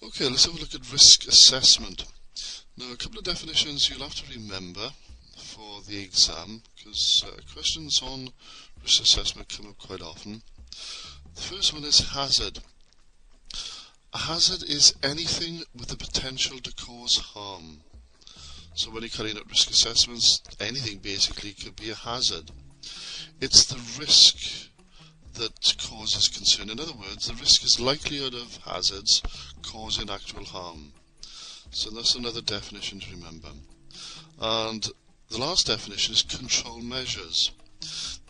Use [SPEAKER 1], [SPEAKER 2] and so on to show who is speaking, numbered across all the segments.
[SPEAKER 1] Okay, let's have a look at risk assessment. Now, a couple of definitions you'll have to remember for the exam, because questions on risk assessment come up quite often. The first one is hazard. A hazard is anything with the potential to cause harm. So when you're carrying out risk assessments, anything basically could be a hazard. It's the risk that causes concern. In other words, the risk is likelihood of hazards causing actual harm. So that's another definition to remember. And the last definition is control measures.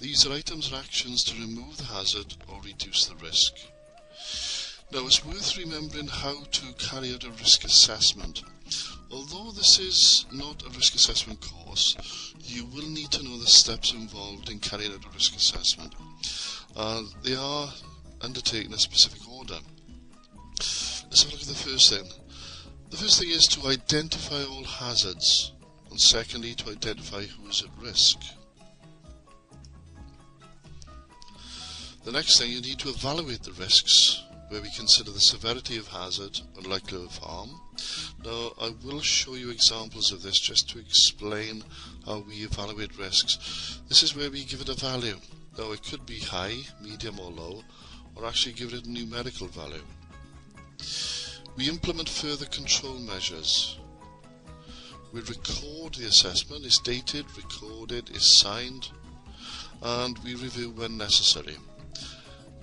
[SPEAKER 1] These are items or actions to remove the hazard or reduce the risk. Now, it's worth remembering how to carry out a risk assessment. Although this is not a risk assessment course, you will need to know the steps involved in carrying out a risk assessment. They are undertaken in a specific order. Let's have a look at the first thing. The first thing is to identify all hazards, and secondly to identify who is at risk. The next thing, you need to evaluate the risks, where we consider the severity of hazard and likelihood of harm. Now, I will show you examples of this just to explain how we evaluate risks. This is where we give it a value. Now, it could be high, medium or low, or actually give it a numerical value. We implement further control measures. We record the assessment, it's dated, recorded, is signed, and we review when necessary.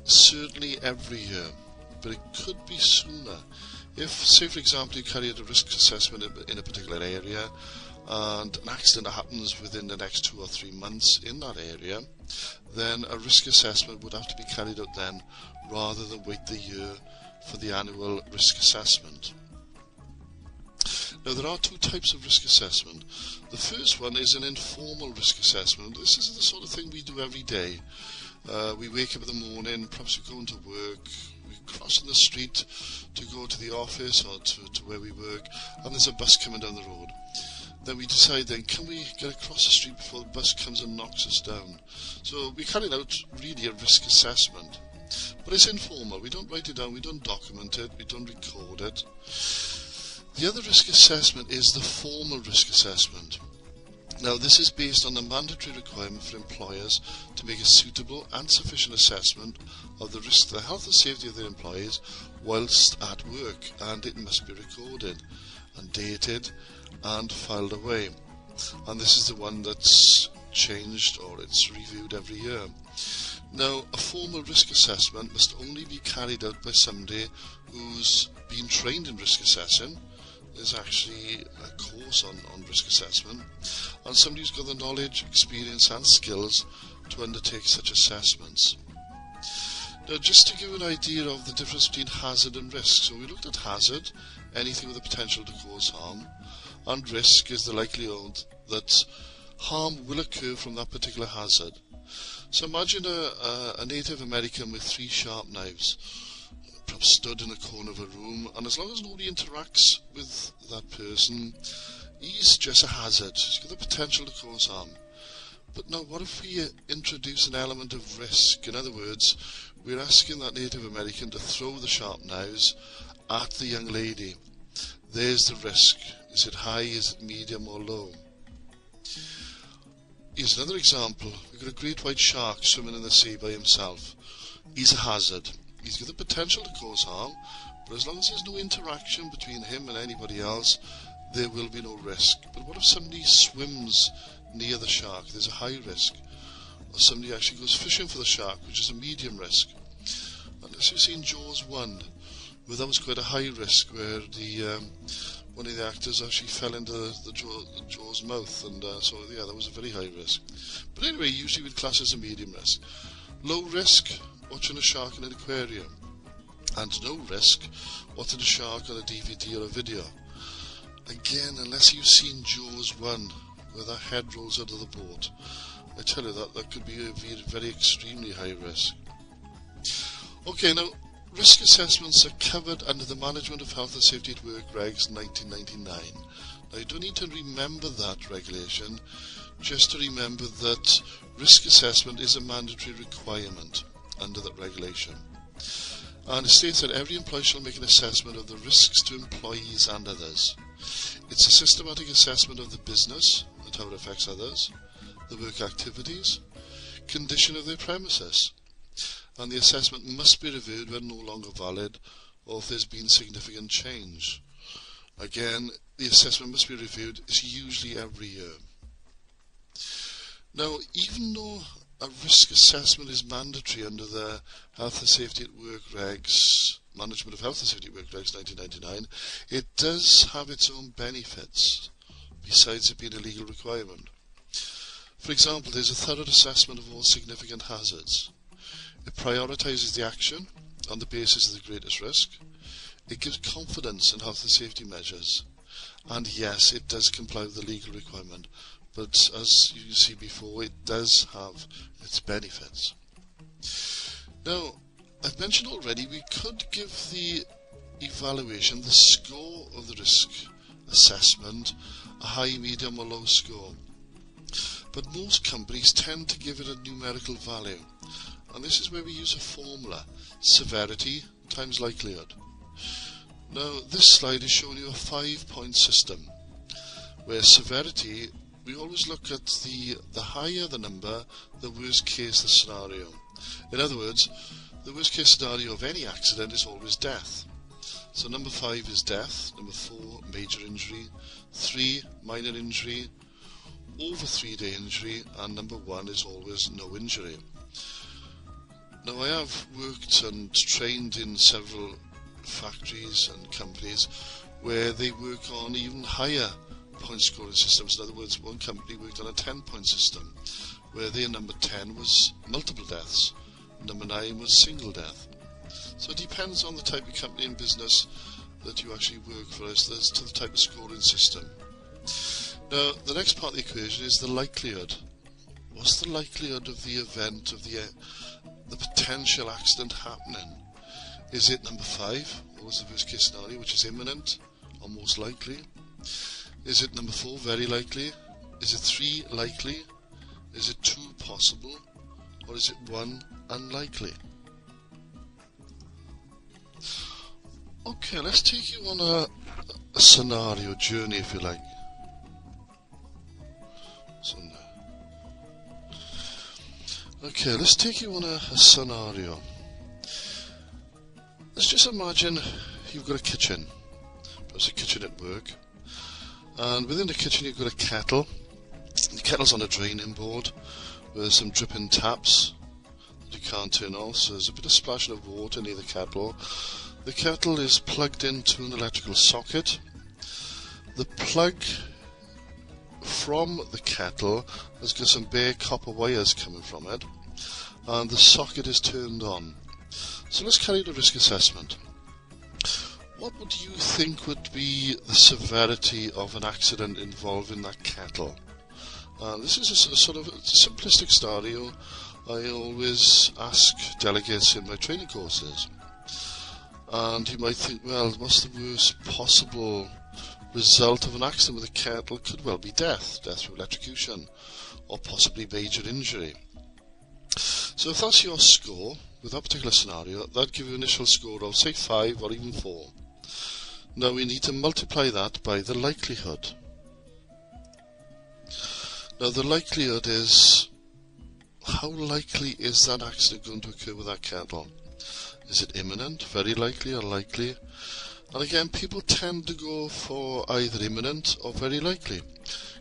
[SPEAKER 1] Certainly every year, but it could be sooner. If, say for example, you carry out a risk assessment in a particular area and an accident happens within the next 2 or 3 months in that area, then a risk assessment would have to be carried out then rather than wait the year for the annual risk assessment. Now, there are two types of risk assessment. The first one is an informal risk assessment. This is the sort of thing we do every day. We wake up in the morning, perhaps we're going to work, we're crossing the street to go to the office or to where we work, and there's a bus coming down the road. Then we decide then, can we get across the street before the bus comes and knocks us down? So we carried out really a risk assessment. But it's informal, we don't write it down, we don't document it, we don't record it. The other risk assessment is the formal risk assessment. Now, this is based on the mandatory requirement for employers to make a suitable and sufficient assessment of the risk to the health and safety of their employees whilst at work, and it must be recorded and dated and filed away. And this is the one that's changed, or it's reviewed every year. Now, a formal risk assessment must only be carried out by somebody who's been trained in risk assessing. There's actually a course on risk assessment, and somebody who's got the knowledge, experience and skills to undertake such assessments. Now, just to give an idea of the difference between hazard and risk, so we looked at hazard, anything with the potential to cause harm, and risk is the likelihood that harm will occur from that particular hazard. So imagine a Native American with 3 sharp knives, perhaps stood in a corner of a room, and as long as nobody interacts with that person, he's just a hazard. He's got the potential to cause harm. But now, what if we introduce an element of risk? In other words, we're asking that Native American to throw the sharp knives at the young lady. There's the risk. Is it high, is it medium or low? Here's another example. We've got a great white shark swimming in the sea by himself. He's a hazard. He's got the potential to cause harm, but as long as there's no interaction between him and anybody else, there will be no risk. But what if somebody swims near the shark? There's a high risk. Or somebody actually goes fishing for the shark, which is a medium risk. Unless you've seen Jaws 1, where that was quite a high risk, where one of the actors actually fell into the Jaws mouth, and so yeah, that was a very high risk. But anyway, usually we'd class as a medium risk. Low risk, watching a shark in an aquarium, and no risk, watching a shark on a DVD or a video. Again, unless you've seen Jaws 1, where that head rolls out of the boat, I tell you that could be a very extremely high risk. Okay, now, risk assessments are covered under the Management of Health and Safety at Work Regs 1999. Now, you don't need to remember that regulation, just to remember that risk assessment is a mandatory requirement under that regulation. And it states that every employee shall make an assessment of the risks to employees and others. It's a systematic assessment of the business and how it affects others, the work activities, condition of their premises, and the assessment must be reviewed when no longer valid or if there's been significant change. Again, the assessment must be reviewed. It's usually every year. Now, even though a risk assessment is mandatory under the Health and Safety at Work Regs, Management of Health and Safety at Work Regs 1999, it does have its own benefits, besides it being a legal requirement. For example, there's a thorough assessment of all significant hazards. It prioritises the action on the basis of the greatest risk. It gives confidence in health and safety measures. And yes, it does comply with the legal requirement, but as you see before, it does have its benefits. Now, I've mentioned already, we could give the evaluation, the score of the risk assessment, a high, medium or low score. But most companies tend to give it a numerical value, and this is where we use a formula, severity times likelihood. Now, this slide is showing you a 5-point system, where severity, we always look at the higher the number, the worst case the scenario. In other words, the worst case scenario of any accident is always death. So number 5 is death, number 4 major injury, 3 minor injury, over 3-day injury, and number 1 is always no injury. Now, I have worked and trained in several factories and companies where they work on even higher point scoring systems. In other words, one company worked on a 10-point system where their number 10 was multiple deaths, number 9 was single death. So it depends on the type of company and business that you actually work for as to the type of scoring system. Now, the next part of the equation is the likelihood. What's the likelihood of the event, of the potential accident happening? Is it number 5, or is the worst case scenario, which is imminent or most likely? Is it number 4, very likely? Is it 3, likely? Is it 2, possible? Or is it 1, unlikely? Okay, let's take you on a scenario journey, if you like. Okay, let's take you on a scenario. Let's just imagine you've got a kitchen, perhaps a kitchen at work, and within the kitchen you've got a kettle. The kettle's on a draining board with some dripping taps that you can't turn off, so there's a bit of splashing of water near the kettle. The kettle is plugged into an electrical socket. The plug from the kettle has got some bare copper wires coming from it, and the socket is turned on. So let's carry out a risk assessment. What would you think would be the severity of an accident involving that kettle? This is a sort of a simplistic scenario I always ask delegates in my training courses. And you might think, well, what's the worst possible result of an accident with a kettle? Could well be death through electrocution, or possibly major injury. So if that's your score, with that particular scenario, that'd give you an initial score of, say, 5 or even 4. Now we need to multiply that by the likelihood. Now the likelihood is, how likely is that accident going to occur with that kettle? Is it imminent, very likely, or likely? And again, people tend to go for either imminent or very likely,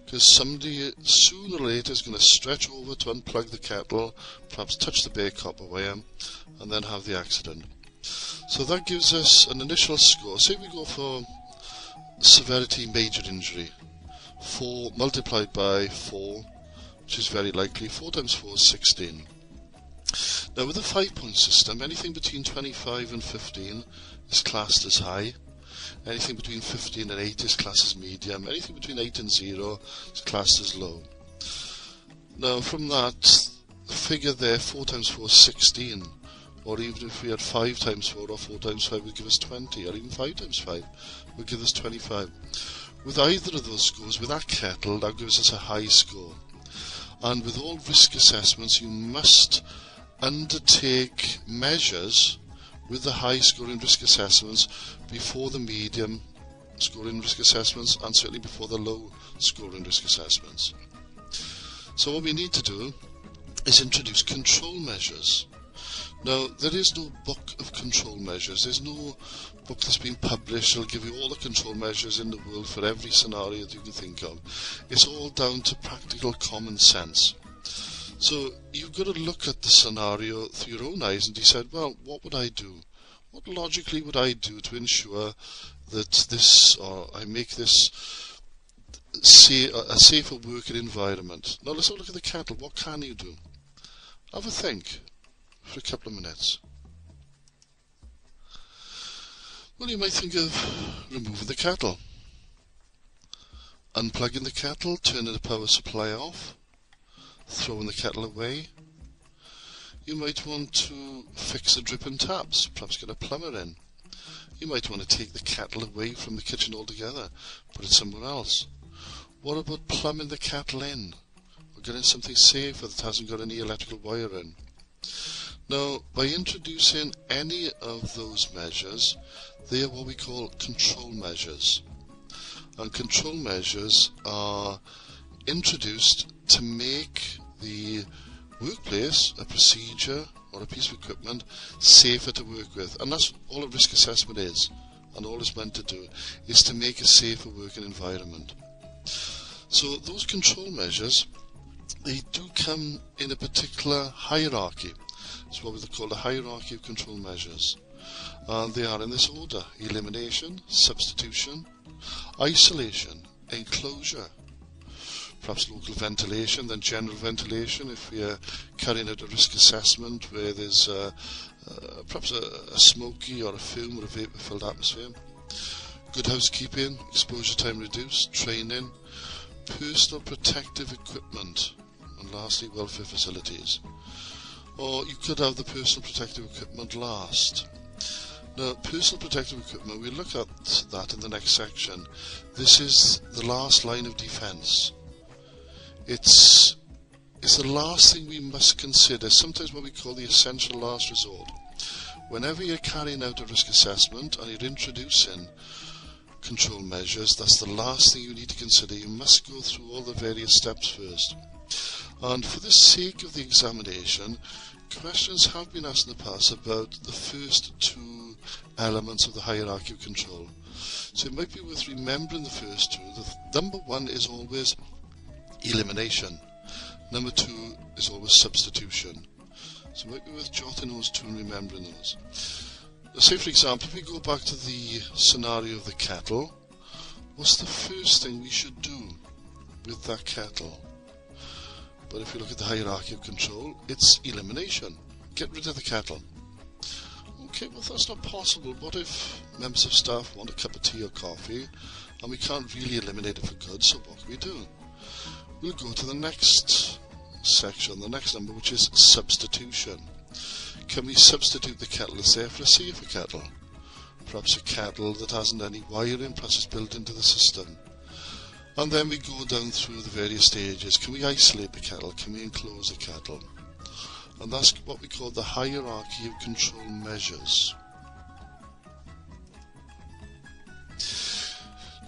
[SPEAKER 1] because somebody sooner or later is going to stretch over to unplug the kettle, perhaps touch the bare copper wire, and then have the accident. So that gives us an initial score. Say we go for severity major injury, 4 multiplied by 4, which is very likely. 4 times 4 is 16. Now with a 5-point system, anything between 25 and 15 is classed as high. Anything between 15 and 8 is classed as medium. Anything between 8 and 0 is classed as low. Now from that figure there, 4 times 4 is 16. Or even if we had 5 times 4 or 4 times 5 would give us 20. Or even 5 times 5 would give us 25. With either of those scores, with that kettle, that gives us a high score. And with all risk assessments, you must undertake measures with the high scoring risk assessments before the medium scoring risk assessments, and certainly before the low scoring risk assessments. So what we need to do is introduce control measures. Now, there is no book of control measures. There's no book that's been published that'll give you all the control measures in the world for every scenario that you can think of. It's all down to practical common sense. So you've got to look at the scenario through your own eyes and decide, well, what would I do? What logically would I do to ensure that this, or I make this a safer working environment? Now let's have a look at the kettle. What can you do? Have a think for a couple of minutes. Well, you might think of removing the kettle, unplugging the kettle, turning the power supply off, throwing the kettle away. You might want to fix the dripping taps, perhaps get a plumber in. You might want to take the kettle away from the kitchen altogether, put it somewhere else. What about plumbing the kettle in, or getting something safer that hasn't got any electrical wire in? Now, by introducing any of those measures, they are what we call control measures. And control measures are introduced to make the workplace, a procedure or a piece of equipment, safer to work with. And that's all a risk assessment is, and all it's meant to do is to make a safer working environment. So those control measures, they do come in a particular hierarchy. It's what we call the hierarchy of control measures. And they are in this order: elimination, substitution, isolation, enclosure, perhaps local ventilation, then general ventilation if we are carrying out a risk assessment where there's perhaps a smoky or a fume or a vapour-filled atmosphere. Good housekeeping, exposure time reduced, training, personal protective equipment, and lastly welfare facilities. Or you could have the personal protective equipment last. Now, personal protective equipment, we'll look at that in the next section. This is the last line of defence. It's the last thing we must consider, sometimes what we call the essential last resort. Whenever you're carrying out a risk assessment and you're introducing control measures, that's the last thing you need to consider. You must go through all the various steps first. And for the sake of the examination, questions have been asked in the past about the first two elements of the hierarchy of control. So it might be worth remembering the first two. The number one is always elimination. Number two is always substitution. So it might be worth jotting those two and remembering those. Say for example, if we go back to the scenario of the kettle, what's the first thing we should do with that kettle? But if you look at the hierarchy of control, it's elimination. Get rid of the kettle. Okay, well that's not possible. What if members of staff want a cup of tea or coffee and we can't really eliminate it for good, so what can we do? We'll go to the next section, the next number, which is substitution. Can we substitute the kettle that's there for a safer kettle? Perhaps a kettle that hasn't any wiring, perhaps it's built into the system. And then we go down through the various stages. Can we isolate the kettle? Can we enclose the kettle? And that's what we call the hierarchy of control measures.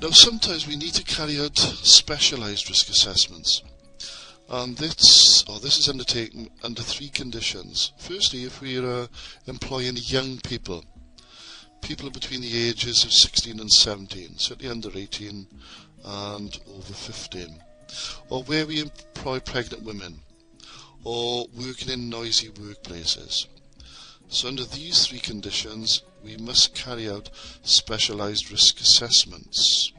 [SPEAKER 1] Now sometimes we need to carry out specialised risk assessments. And this is undertaken under three conditions. Firstly, if we are employing young people between the ages of 16 and 17, certainly under 18 and over 15, or where we employ pregnant women, or working in noisy workplaces. So under these three conditions, we must carry out specialised risk assessments.